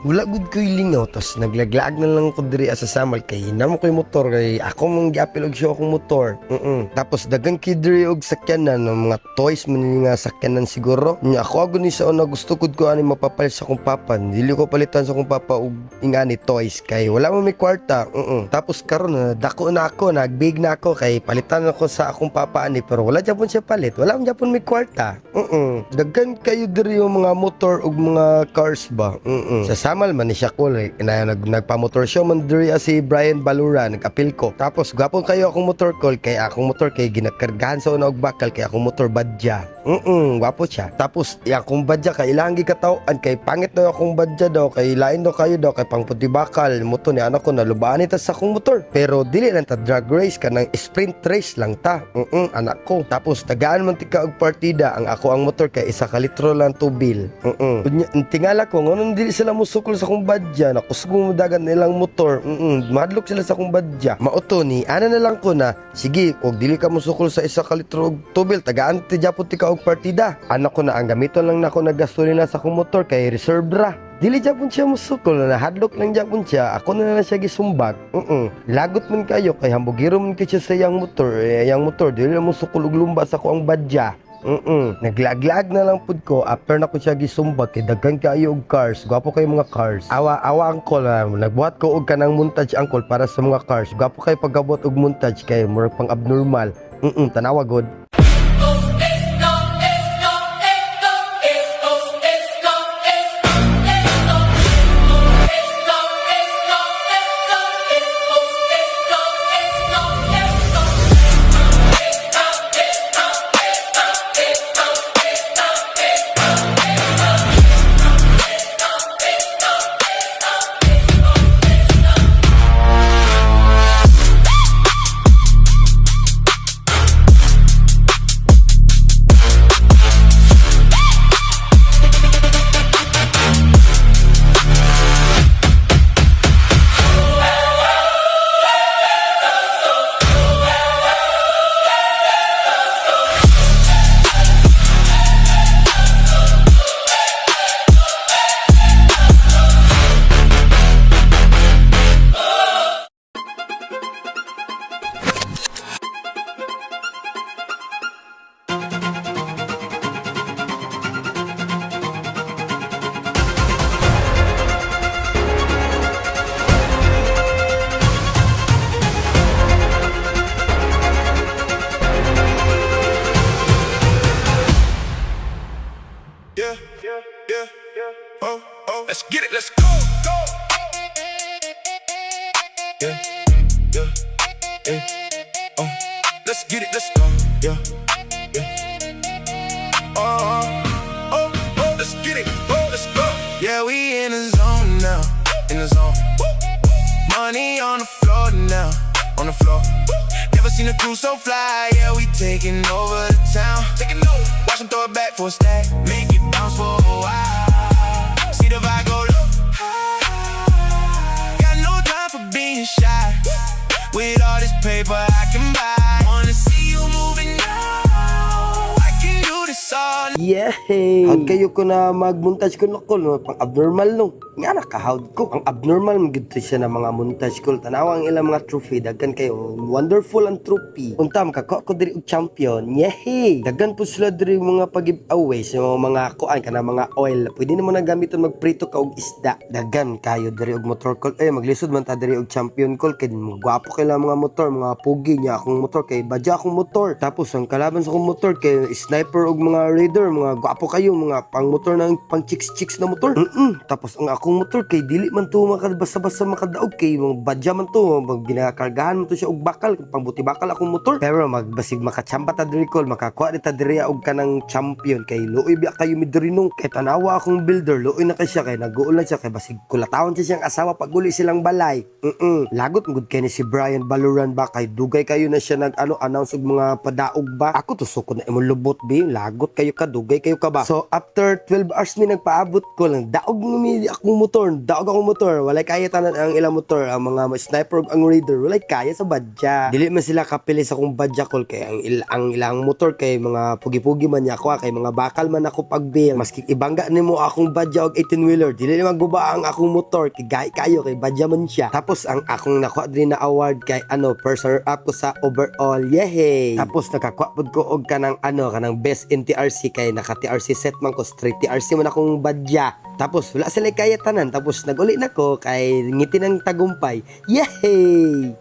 wala gud ko'y lingaw, tas naglaglag na lang ko diri sa samal kay hinamo ko'y motor kay ako mong giapil og siya akong motor. Tapos dagan kay diri og sakyanan ng mga toys man nga sakyanan siguro. Nya ako ni sa una gusto gud ko ani mapapalit sa akong papa. Dili ko palitan sa akong papa og ingani toys kay wala man may kwarta. Tapos karon dako na ako, nagbig na ako kay palitan ako sa akong papa ani pero wala gyapon siya palit. Wala man gyapon may kwarta. Dagan kayo diri yung mga motor ug mga cars ba. Sa samal man ni siya ko nagpa-motor show man diri si Brian Balura nag-apil ko. Tapos gwapon kayo akong motor call kay akong motor kay ginakargahan sa una og bakal kay akong motor badya. Gwapo siya. Tapos akong badya kay ilang gikataw-an kay pangit daw akong badya daw kay lain daw kayo daw kay pangputi bakal moto ni anak ko nalubaan ita sa akong motor. Pero dili lang ta drag race kanang sprint race lang ta. Anak ko. Tapos tagaan man tika og partida ang ako ang motor kay isa ka litro lang tubil. Tingala ko nganong dili sila musukol sa akong badya nakusgo mo dagan nilang motor. Madlok sila sa akong badya. Mauto ni ana na lang ko na sige og dili ka musukol sa isa ka litro og tubil tagaan ti japon tika og partida. Anak ko na ang gamiton lang nako naggasolina sa akong motor kay reserve ra. Dili japon siya musukol na hadlok lang japon siya. Ako na lang siya gisumbag. Lagot man kayo kay hambugiro man kayo sa yang motor. Yang motor dili na musukol og lumba sa ko ang badya. Naglaglag na lang pud ko after na ko siya gisumbag kay daghan kaayo og cars. Gwapo kay mga cars. Awa angkol nagbuhat ko og kanang montage angkol para sa mga cars. Gwapo kay pagabot og montage kay murag pang abnormal. Tanawa god. Let's get it, let's go. Yeah, yeah, yeah. Let's get it, let's go. Yeah, yeah. Let's get it, let's go. Yeah, we in the zone now, in the zone. Money on the floor now, on the floor. Never seen a crew so fly. Yeah, we taking over the town. Taking over. Watch them throw it back for a stack. Make it bounce for a while. See the vibe go low. Got no time for being shy. With all this paper I can buy. Wanna see you moving now. I can do this all. Yay! Hawd kayo ko na mag-montage ko no, pang abnormal no. Nga nakahawd ko. Ang abnormal magigit siya na mga montage ko. Tanawa ang ilang mga trophy. Daghan kayo. Wonderful ang trophy. Unta, makakuha ko diri og champion. Yay! Daghan po sila diri mga pag-giveaways. Yung mga kuan ka na mga oil. Pwede nimo na gamiton magprito ka og isda. Daghan kayo diri og motor call. Maglisod man ta diri og champion call. Kaya gwapo kayo mga motor. Mga pugi niya akong motor. Kay badya akong motor. Tapos ang kalaban sa akong motor. Kay sniper og mga raider. Mga gwapo kayo. Mga pang motor ng pang chicks na motor. Tapos ang akong motor kay dili man to basta-basta makadaog kay mga badya man to ginakargahan man to siya og bakal pangbuti bakal akong motor pero magbasig makachamba ta diri kol makakuha ta diri og kanang champion kay luoy biya kayo midrinong kay tanawa akong builder luoy na kay siya kay nag-uulan siya kay basig kulatawan siya siyang asawa paguli silang balay lagot gud kay ni si Brian Baluran ba kay dugay kayo na siya nag announce og mga padaog ba ako to sukod na imong lubot bi lagot kayo ka dugay kayo ka ba. So after 12 hours mi nagpaabot ko lang daog mi akong motor, walay kaya tanan ang ilang motor, ang mga sniper ug ang raider walay kaya sa badya. Dili man sila kapili sa akong badya call kay ang ilang motor kay mga pugi-pugi man niya ako kay mga bakal man ako pagbil. Maski ibangga nimo akong badya og 18-wheeler, dili na magbuba ang akong motor kay gahi kayo kay badya man siya. Tapos ang akong nakuha din na award kay first runner up ko sa overall. Yehey! Tapos nakakuha pud ko og kanang best in TRC kay naka TRC set man ko, straight TRC man akong badya. Tapos wala sila kaya tanan, tapos naguli na ko kay ngiti ng tagumpay. Yehey!